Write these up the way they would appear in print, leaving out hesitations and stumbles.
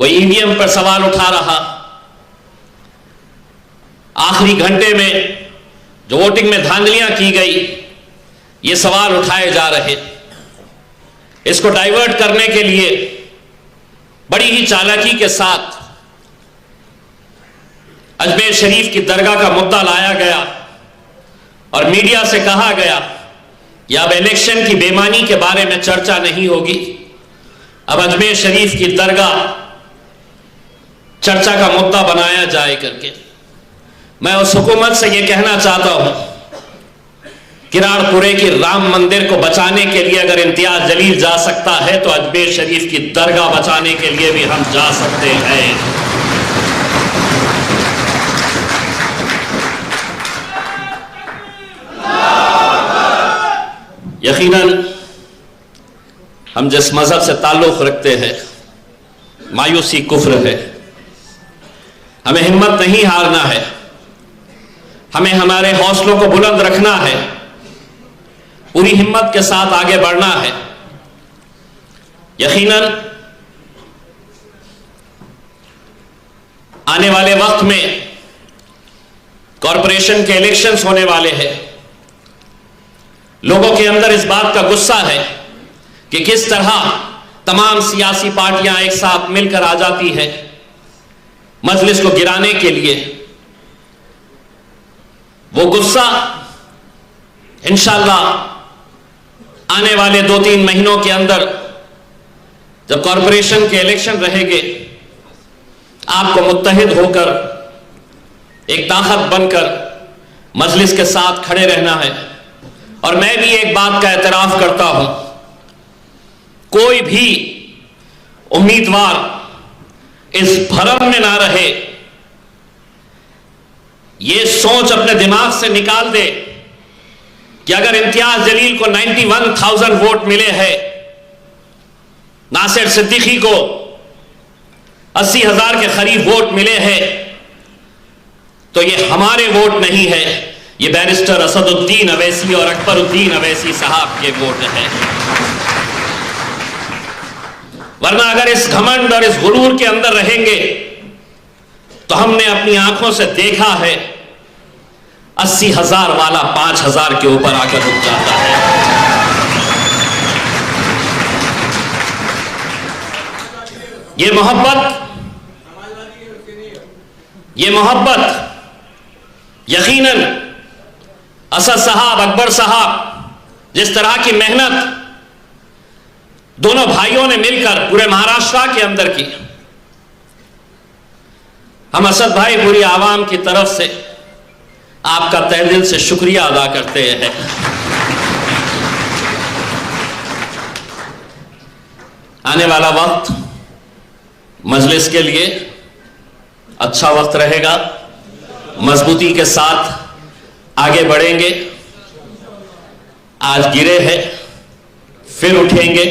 कोई ईवीएम पर सवाल उठा रहा, आखिरी घंटे में जो वोटिंग में धांधलियां की गई, ये सवाल उठाए जा रहे। इसको डाइवर्ट करने के लिए बड़ी ही चालाकी के साथ अजमेर शरीफ की दरगाह का मुद्दा लाया गया और मीडिया से कहा गया कि अब इलेक्शन की बेईमानी के बारे में चर्चा नहीं होगी, अब अजमेर शरीफ की दरगाह चर्चा का मुद्दा बनाया जाए करके। मैं उस हुकूमत से यह कहना चाहता हूं, किराड़पुरे की राम मंदिर को बचाने के लिए अगर इम्तियाज जलील जा सकता है तो अजमेर शरीफ की दरगाह बचाने के लिए भी हम जा सकते हैं। यकीनन हम जिस मजहब से ताल्लुक रखते हैं, मायूसी कुफ्र है। हमें हिम्मत नहीं हारना है, हमें हमारे हौसलों को बुलंद रखना है, पूरी हिम्मत के साथ आगे बढ़ना है। यकीनन आने वाले वक्त में कॉरपोरेशन के इलेक्शंस होने वाले हैं। लोगों के अंदर इस बात का गुस्सा है कि किस तरह तमाम सियासी पार्टियां एक साथ मिलकर आ जाती है मजलिस को गिराने के लिए। वो गुस्सा इंशाअल्लाह आने वाले 2-3 महीनों के अंदर जब कॉरपोरेशन के इलेक्शन रहेंगे, आपको मुत्तहिद होकर एक ताकत बनकर मजलिस के साथ खड़े रहना है। और मैं भी एक बात का एतराफ करता हूं, कोई भी उम्मीदवार इस भरम में ना रहे, ये सोच अपने दिमाग से निकाल दे कि अगर इम्तियाज जलील को 91,000 वोट मिले हैं, नासिर सिद्दीकी को 80,000 के करीब वोट मिले हैं, तो ये हमारे वोट नहीं है, ये बैरिस्टर असदुद्दीन अवैसी और अकबरुद्दीन अवैसी साहब के वोट है। वरना अगर इस घमंड और इस गुरूर के अंदर रहेंगे तो हमने अपनी आंखों से देखा है 80,000 वाला 5,000 के ऊपर आकर रुक जाता है। ये मोहब्बत यकीनन असद साहब, अकबर साहब जिस तरह की मेहनत दोनों भाइयों ने मिलकर पूरे महाराष्ट्र के अंदर की, हम असद भाई पूरी आवाम की तरफ से आपका तहे दिल से शुक्रिया अदा करते हैं। आने वाला वक्त मजलिस के लिए अच्छा वक्त रहेगा, मजबूती के साथ आगे बढ़ेंगे। आज गिरे हैं, फिर उठेंगे,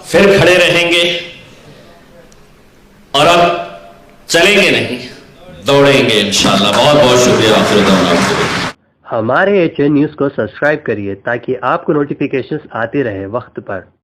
फिर खड़े रहेंगे और अब चलेंगे नहीं, दौड़ेंगे इंशाअल्लाह। बहुत बहुत शुक्रिया। हमारे HN न्यूज़ को सब्सक्राइब करिए ताकि आपको नोटिफिकेशंस आते रहे वक्त पर।